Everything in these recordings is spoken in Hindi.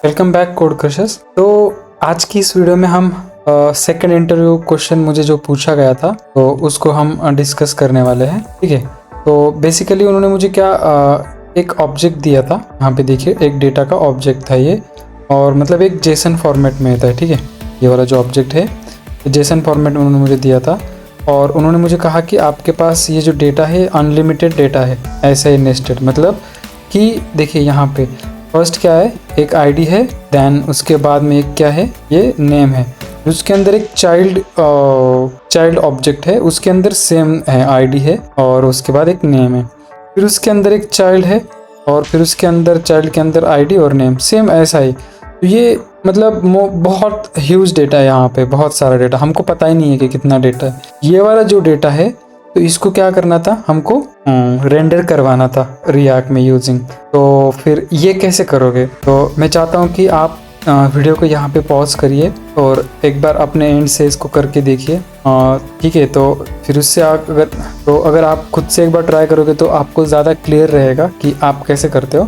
Welcome back code crushers. तो आज की इस वीडियो में हम सेकंड इंटरव्यू क्वेश्चन मुझे जो पूछा गया था तो उसको हम डिस्कस करने वाले हैं। ठीक है, तो बेसिकली उन्होंने मुझे क्या एक ऑब्जेक्ट दिया था। यहाँ पे देखिए एक डेटा का ऑब्जेक्ट था ये, और मतलब एक जेसन फॉर्मेट में था। ठीक है, ये वाला जो ऑब्जेक्ट है जेसन फॉर्मेट में उन्होंने मुझे दिया था, और उन्होंने मुझे कहा कि आपके पास ये जो डेटा है अनलिमिटेड डेटा है, ऐसा ही नेस्टेड। मतलब कि देखिए यहाँ पे फर्स्ट क्या है, एक आईडी है, देन उसके बाद में एक क्या है, ये नेम है, उसके अंदर एक चाइल्ड ऑब्जेक्ट है, उसके अंदर सेम है आईडी है, और उसके बाद एक नेम है, फिर उसके अंदर एक चाइल्ड है, और फिर उसके अंदर चाइल्ड के अंदर आईडी और नेम सेम ऐसा ही। तो ये मतलब बहुत ह्यूज डेटा है, यहाँ पे बहुत सारा डेटा, हमको पता ही नहीं है कि कितना डेटा है। ये वाला जो डेटा है तो इसको क्या करना था, हमको रेंडर करवाना था रिएक्ट में यूजिंग। तो फिर ये कैसे करोगे, तो मैं चाहता हूँ कि आप वीडियो को यहाँ पे पॉज करिए और एक बार अपने एंड से इसको करके देखिए। ठीक है, तो फिर उससे अगर आप खुद से एक बार ट्राई करोगे तो आपको ज़्यादा क्लियर रहेगा कि आप कैसे करते हो।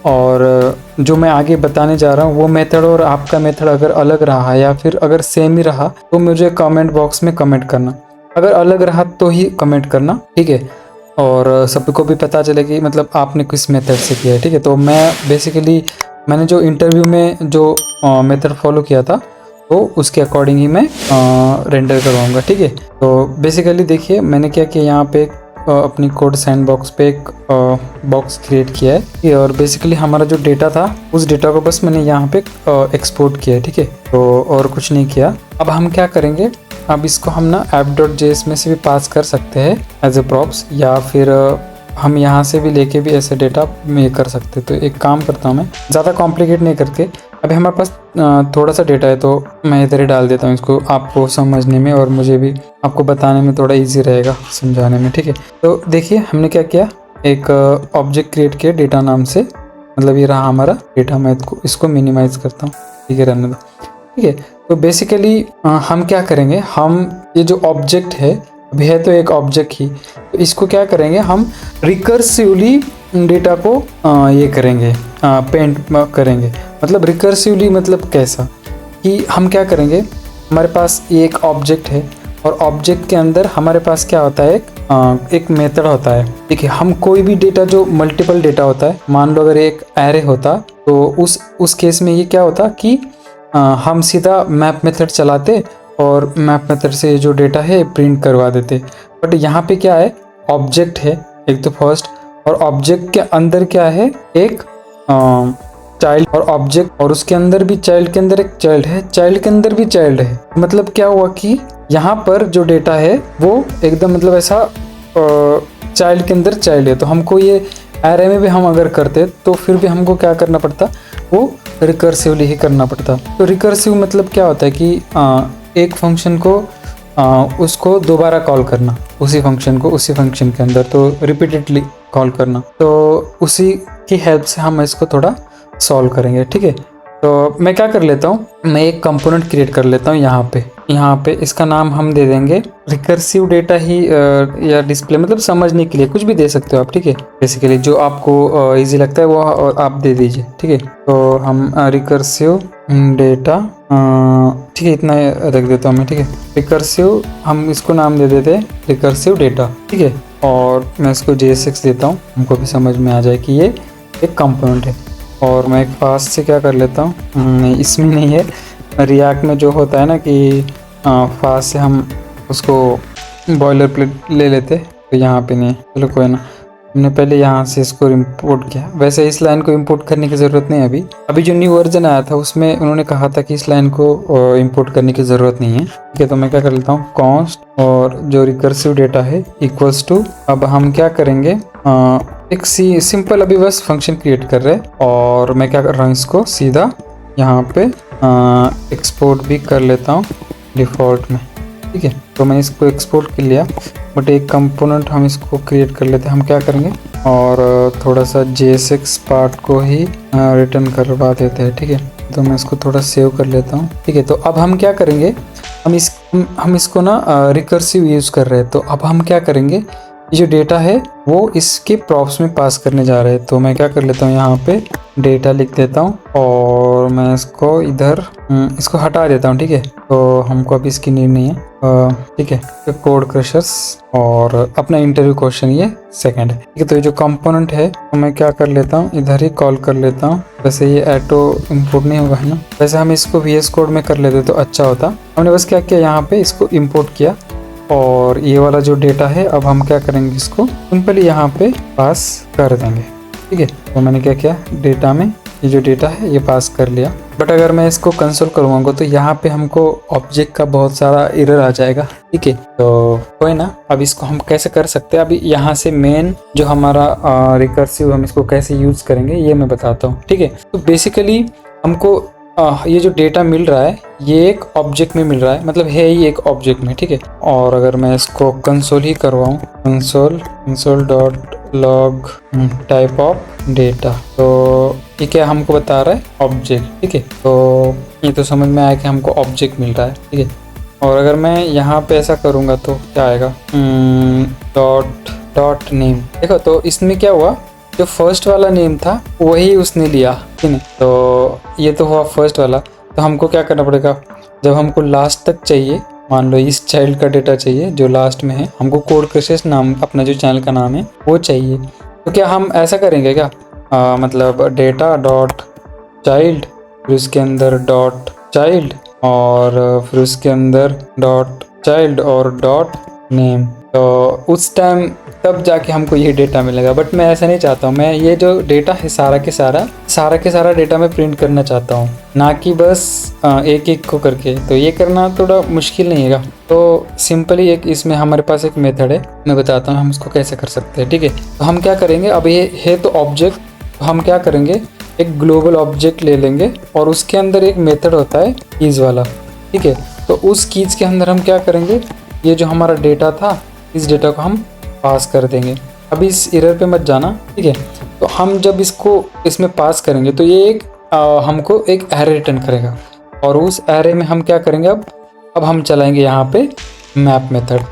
और जो मैं आगे बताने जा रहा हूँ वो मेथड और आपका मेथड अगर अलग रहा या फिर अगर सेम ही रहा तो मुझे कमेंट बॉक्स में कमेंट करना, अगर अलग रहा तो ही कमेंट करना। ठीक है, और सबको भी पता चले कि मतलब आपने किस मेथड से किया है। ठीक है, तो मैंने जो इंटरव्यू में जो मेथड फॉलो किया था तो उसके अकॉर्डिंग ही मैं रेंडर करवाऊँगा। ठीक है, तो बेसिकली देखिए मैंने क्या किया, यहाँ पे अपनी कोड सैंडबॉक्स पे एक बॉक्स क्रिएट किया है, और बेसिकली हमारा जो डेटा था उस डेटा को बस मैंने यहाँ पे एक्सपोर्ट किया है। ठीक है, तो और कुछ नहीं किया। अब हम क्या करेंगे, अब इसको हम ना app.js में से भी पास कर सकते हैं एज ए प्रॉप्स, या फिर हम यहाँ से भी लेके भी ऐसे डेटा में कर सकते। तो एक काम करता हूँ, मैं ज़्यादा कॉम्प्लिकेट नहीं करके, अभी हमारे पास थोड़ा सा डेटा है तो मैं इधर ही डाल देता हूँ इसको, आपको समझने में और मुझे भी आपको बताने में थोड़ा इजी रहेगा समझाने में। ठीक है, तो देखिए हमने क्या किया, एक ऑब्जेक्ट क्रिएट किया डेटा नाम से, मतलब ये रहा हमारा डेटा। मैं इसको मिनिमाइज करता हूँ, ठीक है, रहने दो। ठीक है, तो बेसिकली हम क्या करेंगे, हम ये जो ऑब्जेक्ट है अभी है तो एक ऑब्जेक्ट ही, तो इसको क्या करेंगे, हम रिकर्सिवली डेटा को ये करेंगे, पेंट करेंगे। मतलब रिकर्सिवली मतलब कैसा कि हम क्या करेंगे, हमारे पास ये एक ऑब्जेक्ट है और ऑब्जेक्ट के अंदर हमारे पास क्या होता है, एक मेथड होता है। देखिए हम कोई भी डेटा जो मल्टीपल डेटा होता है, मान लो अगर एक एरे होता तो उस केस में ये क्या होता कि हम सीधा मैप मेथड चलाते और मैप मेथड से जो डेटा है प्रिंट करवा देते। बट यहाँ पे क्या है, ऑब्जेक्ट है एक तो फर्स्ट, और ऑब्जेक्ट के अंदर क्या है, एक चाइल्ड और ऑब्जेक्ट, और उसके अंदर भी चाइल्ड के अंदर एक चाइल्ड है, चाइल्ड के अंदर भी चाइल्ड है। मतलब क्या हुआ कि यहाँ पर जो डेटा है वो एकदम मतलब ऐसा चाइल्ड के अंदर चाइल्ड है। तो हमको ये एरे में भी हम अगर करते तो फिर भी हमको क्या करना पड़ता, वो रिकर्सिवली ही करना पड़ता। तो रिकर्सिव मतलब क्या होता है कि एक फंक्शन को उसको दोबारा कॉल करना, उसी फंक्शन को उसी फंक्शन के अंदर, तो रिपीटेडली कॉल करना। तो उसी की हेल्प से हम इसको थोड़ा सॉल्व करेंगे। ठीक है, तो मैं क्या कर लेता हूँ, मैं एक कंपोनेंट क्रिएट कर लेता हूँ यहाँ पे इसका नाम हम दे देंगे रिकर्सिव डेटा ही, या डिस्प्ले, मतलब समझने के लिए कुछ भी दे सकते हो आप। ठीक है, बेसिकली जो आपको इजी लगता है वो आप दे दीजिए। ठीक है, तो हम रिकर्सिव डेटा, ठीक है, इतना रख देता हूँ मैं। ठीक है, रिकर्सिव, हम इसको नाम दे देते हैं रिकर्सिव डेटा। ठीक है, और मैं इसको JSX देता हूँ, हमको भी समझ में आ जाए कि ये एक कंपोनेंट है। और मैं एक फास्ट से क्या कर लेता हूँ, नहीं इसमें नहीं है, रिएक्ट में जो होता है ना कि फास्ट से हम उसको बॉयलर प्लेट ले लेते, तो यहाँ पे नहीं है। चलो कोई ना, हमने पहले यहाँ से इसको इंपोर्ट किया। वैसे इस लाइन को इंपोर्ट करने की ज़रूरत नहीं है, अभी जो न्यू वर्जन आया था उसमें उन्होंने कहा था कि इस लाइन को इंपोर्ट करने की ज़रूरत नहीं है। ठीक है, तो मैं क्या कर लेता हूँ, कॉन्स्ट और जो रिकर्सिव डेटा है इक्वल्स टू, अब हम क्या करेंगे, एक सिंपल अभी बस फंक्शन क्रिएट कर रहे हैं, और मैं क्या कर रहा हूँ, इसको सीधा यहाँ पे एक्सपोर्ट भी कर लेता हूँ डिफ़ॉल्ट में। ठीक है, तो मैं इसको एक्सपोर्ट कर लिया, बट एक कंपोनेंट हम इसको क्रिएट कर लेते हैं। हम क्या करेंगे, और थोड़ा सा JSX पार्ट को ही रिटर्न करवा देते हैं। ठीक है, तो मैं इसको थोड़ा सेव कर लेता हूँ। ठीक है, तो अब हम क्या करेंगे, हम इसको ना रिकर्सिव यूज़ कर रहे हैं, तो अब हम क्या करेंगे, ये जो डेटा है वो इसके प्रॉप्स में पास करने जा रहे हैं। तो मैं क्या कर लेता हूँ, यहाँ पे डेटा लिख देता हूँ और मैं इसको इधर इसको हटा देता हूँ। ठीक है, तो हमको अभी इसकी नीड नहीं है। ठीक है, तो कोड क्रशर्स और अपना इंटरव्यू क्वेश्चन ये सेकंड है। ठीक है, तो ये जो कंपोनेंट है तो मैं क्या कर लेता हूँ, इधर ही कॉल कर लेता हूँ। वैसे ये ऑटो इंपोर्ट नहीं होगा है ना, वैसे हम इसको VS कोड में कर लेते तो अच्छा होता। हमने बस क्या किया, यहाँ पे इसको इम्पोर्ट किया और ये वाला जो डेटा है अब हम क्या करेंगे, इसको सिंपली यहाँ पे पास कर देंगे। ठीक है, तो मैंने क्या किया, डेटा में ये जो डेटा है ये पास कर लिया। बट अगर मैं इसको कंसोल करूँगा तो यहाँ पे हमको ऑब्जेक्ट का बहुत सारा एरर आ जाएगा। ठीक है, तो कोई ना, अब इसको हम कैसे कर सकते हैं, अभी यहाँ से मेन जो हमारा रिकर्सिव हम इसको कैसे यूज करेंगे ये मैं बताता हूँ। ठीक है, तो बेसिकली हमको ये जो डेटा मिल रहा है ये एक ऑब्जेक्ट में मिल रहा है, मतलब है ही एक ऑब्जेक्ट में। ठीक है, और अगर मैं इसको कंसोल ही करवाऊँ, console dot log type of data, तो ये क्या हमको बता रहा है, ऑब्जेक्ट। ठीक है, तो ये तो समझ में आया कि हमको ऑब्जेक्ट मिल रहा है। ठीक है, और अगर मैं यहाँ पे ऐसा करूँगा तो क्या आएगा, डॉट नेम। देखो तो इसमें क्या हुआ, जो फर्स्ट वाला नेम था वही उसने लिया। ठीक है, तो ये तो हुआ फर्स्ट वाला। तो हमको क्या करना पड़ेगा, जब हमको लास्ट तक चाहिए, मान लो इस चाइल्ड का डेटा चाहिए जो लास्ट में है, हमको कोड क्रशर्स नाम अपना जो चैनल का नाम है वो चाहिए। तो क्या हम ऐसा करेंगे क्या, मतलब डेटा डॉट चाइल्ड, फिर उसके अंदर डॉट चाइल्ड और फिर उसके अंदर डॉट चाइल्ड और डॉट नेम, तो उस टाइम तब जाके हमको ये डेटा मिलेगा। बट मैं ऐसा नहीं चाहता हूँ, मैं ये जो डेटा है सारा के सारा डेटा मैं प्रिंट करना चाहता हूँ, ना कि बस एक एक को करके। तो ये करना थोड़ा मुश्किल नहीं है। तो सिंपली एक इसमें हमारे पास एक मेथड है, मैं बताता हूँ हम इसको कैसे कर सकते हैं। ठीक है, तो हम क्या करेंगे, अब ये है तो ऑब्जेक्ट, तो हम क्या करेंगे, एक ग्लोबल ऑब्जेक्ट ले लेंगे और उसके अंदर एक मेथड होता है कीज वाला। ठीक है, तो उस कीज के अंदर हम क्या करेंगे, ये जो हमारा डेटा था इस डेटा को हम पास कर देंगे। अभी इस एरर पे मत जाना। ठीक है, तो हम जब इसको इसमें पास करेंगे तो ये एक हमको एक एरे रिटर्न करेगा और उस एरे में हम क्या करेंगे, अब हम चलाएंगे यहाँ पे मैप मेथड।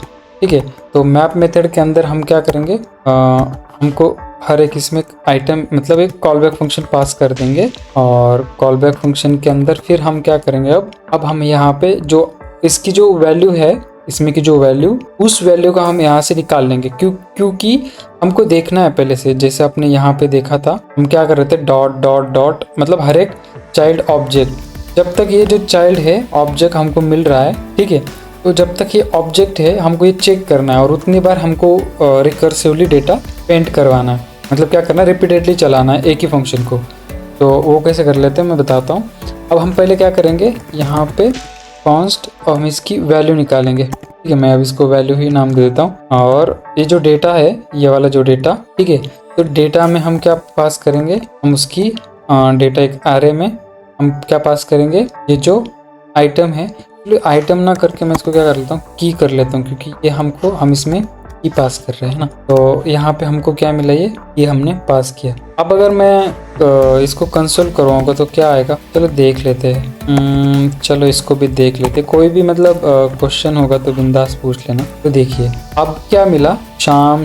ठीक है, तो मैप मेथड के अंदर हम क्या करेंगे, हमको हर एक इसमें आइटम मतलब एक कॉल बैक फंक्शन पास कर देंगे और कॉल बैक फंक्शन के अंदर फिर हम क्या करेंगे, अब हम यहाँ पे जो इसकी जो वैल्यू है, इसमें की जो वैल्यू, उस वैल्यू का हम यहाँ से निकाल लेंगे। क्योंकि हमको देखना है पहले से, जैसे आपने यहाँ पे देखा था हम क्या कर रहे थे, डॉट डॉट डॉट, मतलब हर एक चाइल्ड ऑब्जेक्ट, जब तक ये जो चाइल्ड है ऑब्जेक्ट हमको मिल रहा है। ठीक है, तो जब तक ये ऑब्जेक्ट है हमको ये चेक करना है और उतनी बार हमको रिकर्सिवली डेटा पेंट करवाना है, मतलब क्या करना है, रिपीटेडली चलाना है एक ही फंक्शन को। तो वो कैसे कर लेते हैं मैं बताता हूँ। अब हम पहले क्या करेंगे, यहाँ पे कॉन्स्ट और हम इसकी वैल्यू निकालेंगे। ठीक है, मैं अब इसको वैल्यू ही नाम दे देता हूँ। और ये जो डेटा है, ये वाला जो डेटा, ठीक है, तो डेटा में हम क्या पास करेंगे, हम उसकी डेटा एक एरे में हम क्या पास करेंगे, ये जो आइटम है, आइटम ना करके मैं इसको क्या कर लेता हूँ, की कर लेता हूँ, क्योंकि ये हम इसमें की पास कर रहे हैं ना। तो यहाँ पे हमको क्या मिला, ये हमने पास किया। अब अगर मैं इसको कंसोल करवाऊंगा तो क्या आएगा, चलो देख लेते हैं। चलो इसको भी देख लेते, कोई भी मतलब क्वेश्चन होगा तो बिंदास पूछ लेना। तो देखिए अब क्या मिला, शाम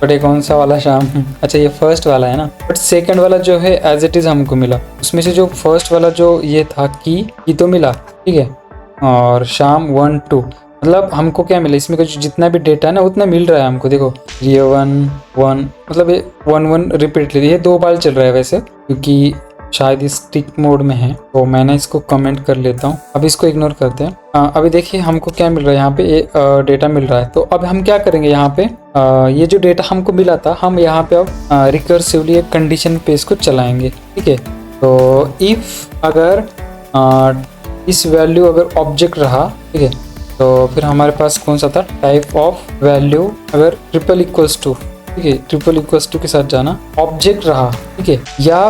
बट कौन सा वाला शाम, अच्छा ये फर्स्ट वाला है ना, बट सेकंड वाला जो है एज इट इज हमको मिला। उसमें से जो फर्स्ट वाला जो ये था की तो मिला। ठीक है, और शाम 1 2, मतलब हमको क्या मिला, इसमें कुछ जितना भी डेटा है ना उतना मिल रहा है हमको। देखो ये 1 1, मतलब ये 1 1 रिपीटली, ये 2 बार चल रहा है वैसे, क्योंकि शायद इस टिक मोड में है। तो मैंने इसको कमेंट कर लेता हूँ, अब इसको इग्नोर करते हैं। अभी देखिए हमको क्या मिल रहा है, यहाँ पे ये डेटा मिल रहा है। तो अब हम क्या करेंगे, यहाँ पे ये जो डेटा हमको मिला था, हम यहाँ पे अब रिकर्सिवली एक कंडीशन पे इसको चलाएंगे। ठीक है, तो इफ अगर इस वैल्यू अगर ऑब्जेक्ट रहा, ठीक है, तो फिर हमारे पास कौन सा था, टाइप ऑफ वैल्यू अगर ट्रिपल इक्वल्स टू, ठीक है, ट्रिपल इक्वल्स टू के साथ जाना, ऑब्जेक्ट रहा। ठीक है, या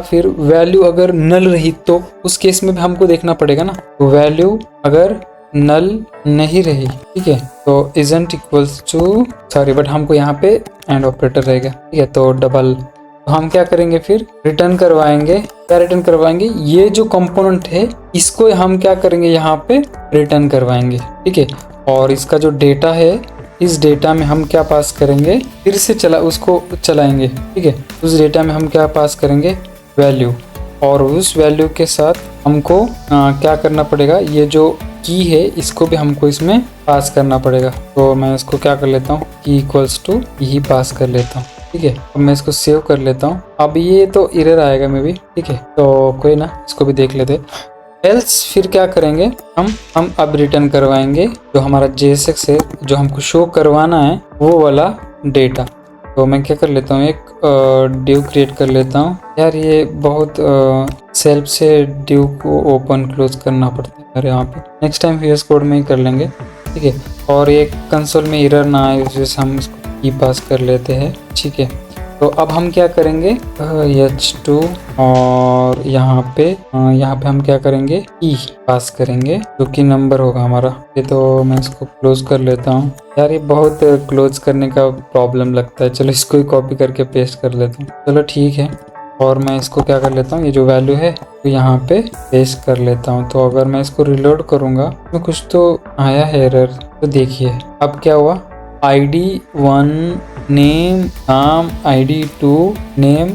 फिर वैल्यू अगर नल रही, तो उस केस में भी हमको देखना पड़ेगा ना। तो वैल्यू अगर नल नहीं रही, ठीक है, तो isn't equals to, sorry but हमको यहाँ पे एंड ऑपरेटर रहेगा। ठीक है, तो डबल, तो हम क्या करेंगे, फिर रिटर्न करवाएंगे। क्या रिटर्न करवाएंगे, ये जो कंपोनेंट है इसको हम क्या करेंगे, यहाँ पे रिटर्न करवाएंगे। ठीक है, और इसका जो डेटा है इस डेटा में हम क्या पास करेंगे, फिर से उसको चलाएंगे। ठीक है, उस डेटा में हम क्या पास करेंगे, वैल्यू, और उस वैल्यू के साथ हमको क्या करना पड़ेगा, ये जो की है इसको भी हमको इसमें पास करना पड़ेगा। तो मैं इसको क्या कर लेता हूँ, की इक्वल्स टू यही पास कर लेता हूँ। ठीक है, अब मैं इसको सेव कर लेता हूँ। अब ये तो एरर आएगा मे बी, ठीक है, तो कोई ना, इसको भी देख लेते। एल्स फिर क्या करेंगे, हम अब रिटर्न करवाएंगे जो हमारा JSX है, जो हमको शो करवाना है वो वाला डेटा। तो मैं क्या कर लेता हूँ, एक डिव क्रिएट कर लेता हूँ। यार ये बहुत सेल्फ से डिव को ओपन क्लोज करना पड़ता है यार यहाँ पे, नेक्स्ट टाइम VS कोड में ही कर लेंगे। ठीक है, और ये कंसोल में एरर ना आए उस वजह से हम इसको की पास कर लेते हैं। ठीक है, तो अब हम क्या करेंगे, H2 और यहाँ पे हम क्या करेंगे, ई पास करेंगे जो कि नंबर होगा हमारा। ये तो मैं इसको क्लोज कर लेता हूँ। यार ये बहुत क्लोज करने का प्रॉब्लम लगता है, चलो इसको ही कॉपी करके पेस्ट कर लेता हूँ। चलो ठीक है, और मैं इसको क्या कर लेता हूँ, ये जो वैल्यू है तो यहाँ पे पेस्ट कर लेता हूँ। तो अगर मैं इसको रिलोड करूँगा तो कुछ तो आया है एरर, तो देखिए अब क्या हुआ, ID1 नेम शाम, ID2 नेम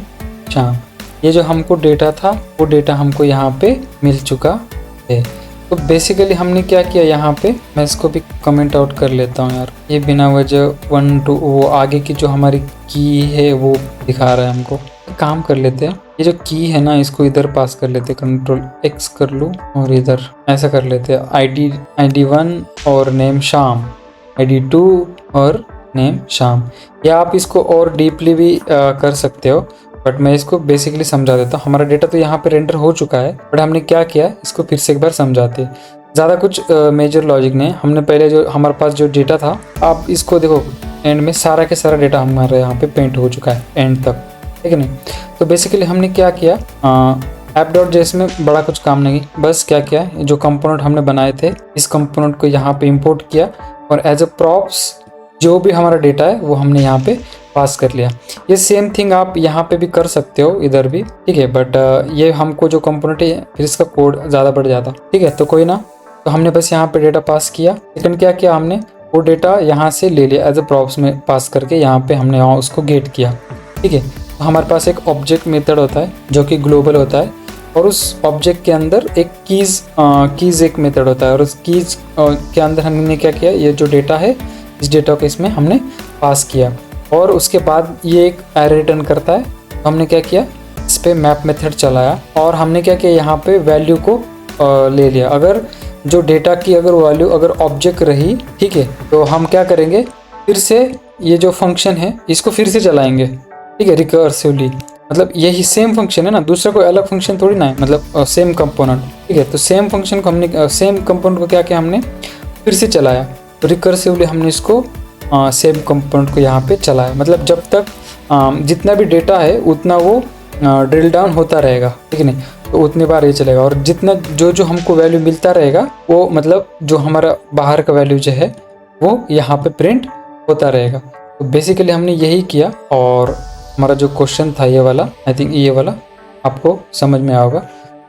शाम, ये जो हमको डेटा था वो डेटा हमको यहाँ पे मिल चुका है। तो बेसिकली हमने क्या किया यहाँ पे, मैं इसको भी कमेंट आउट कर लेता हूँ यार, ये बिना वजह 1 2 वो आगे की जो हमारी की है वो दिखा रहा है हमको। काम कर लेते हैं, ये जो की है ना इसको इधर पास कर लेते हैं, Ctrl+X कर लूँ और इधर ऐसा कर लेते हैं, ID1 और नेम शाम, ID2 और नेम शाम। या आप इसको और डीपली भी कर सकते हो, बट मैं इसको बेसिकली समझा देता हूँ। हमारा डेटा तो यहाँ पे रेंडर हो चुका है, बट हमने क्या किया इसको फिर से एक बार समझाते हैं। ज़्यादा कुछ मेजर लॉजिक नहीं, हमने पहले जो हमारे पास जो डेटा था, आप इसको देखो एंड में सारा के सारा डेटा हमारे यहाँ पे पेंट हो चुका है एंड तक, ठीक है नहीं। तो बेसिकली हमने क्या किया, app.js में बड़ा कुछ काम नहीं, बस क्या किया, जो कंपोनेंट हमने बनाए थे इस कंपोनेंट को यहाँ पे इंपोर्ट किया और एज अ प्रॉप्स जो भी हमारा डेटा है वो हमने यहाँ पे पास कर लिया। ये सेम थिंग आप यहाँ पे भी कर सकते हो इधर भी, ठीक है, बट ये हमको जो कंपोनेंट है फिर इसका कोड ज़्यादा बढ़ जाता, ठीक है, तो कोई ना। तो हमने बस यहाँ पे डेटा पास किया, लेकिन क्या किया हमने, वो डेटा यहाँ से ले लिया एज अ प्रॉप्स में पास करके, यहाँ पे हमने उसको गेट किया। ठीक है, तो हमारे पास एक ऑब्जेक्ट मेथड होता है जो कि ग्लोबल होता है, और उस ऑब्जेक्ट के अंदर एक कीज़ एक मेथड होता है, और उस कीज़ के अंदर हमने क्या किया, ये जो डेटा है इस डेटा को इसमें हमने पास किया, और उसके बाद ये एक एरे रिटर्न करता है। तो हमने क्या किया, इस पर मैप मेथड चलाया और हमने क्या किया, यहाँ पे वैल्यू को ले लिया। अगर जो डेटा की अगर वैल्यू अगर ऑब्जेक्ट रही, ठीक है, तो हम क्या करेंगे, फिर से ये जो फंक्शन है इसको फिर से चलाएंगे, ठीक है, रिकर्सिवली। मतलब यही सेम फंक्शन है ना, दूसरा कोई अलग फंक्शन थोड़ी ना है, मतलब सेम कंपोनेंट, ठीक है। तो सेम फंक्शन को हमने सेम कंपोनेंट को क्या किया, हमने फिर से चलाया, तो रिकर्सिवली हमने इसको सेम कंपोनेंट को यहाँ पे चलाया। मतलब जब तक जितना भी डेटा है उतना वो ड्रिल डाउन होता रहेगा, ठीक है नहीं, तो उतनी बार ये चलेगा, और जितना जो हमको वैल्यू मिलता रहेगा वो मतलब जो हमारा बाहर का वैल्यू जो है वो यहाँ पे प्रिंट होता रहेगा। तो बेसिकली हमने यही किया, और हमारा जो क्वेश्चन था ये वाला, आई थिंक ये वाला आपको समझ में आएगा।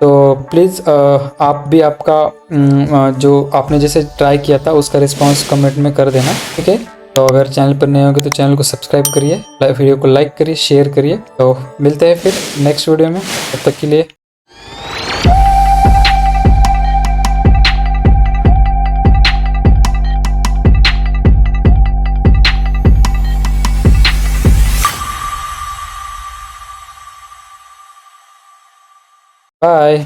तो प्लीज़ आप भी आपका जो आपने जैसे ट्राई किया था उसका रिस्पांस कमेंट में कर देना, ठीक है। तो अगर चैनल पर नए होंगे तो चैनल को सब्सक्राइब करिए, वीडियो को लाइक करिए, शेयर करिए। तो मिलते हैं फिर नेक्स्ट वीडियो में, तब तक के लिए बाय।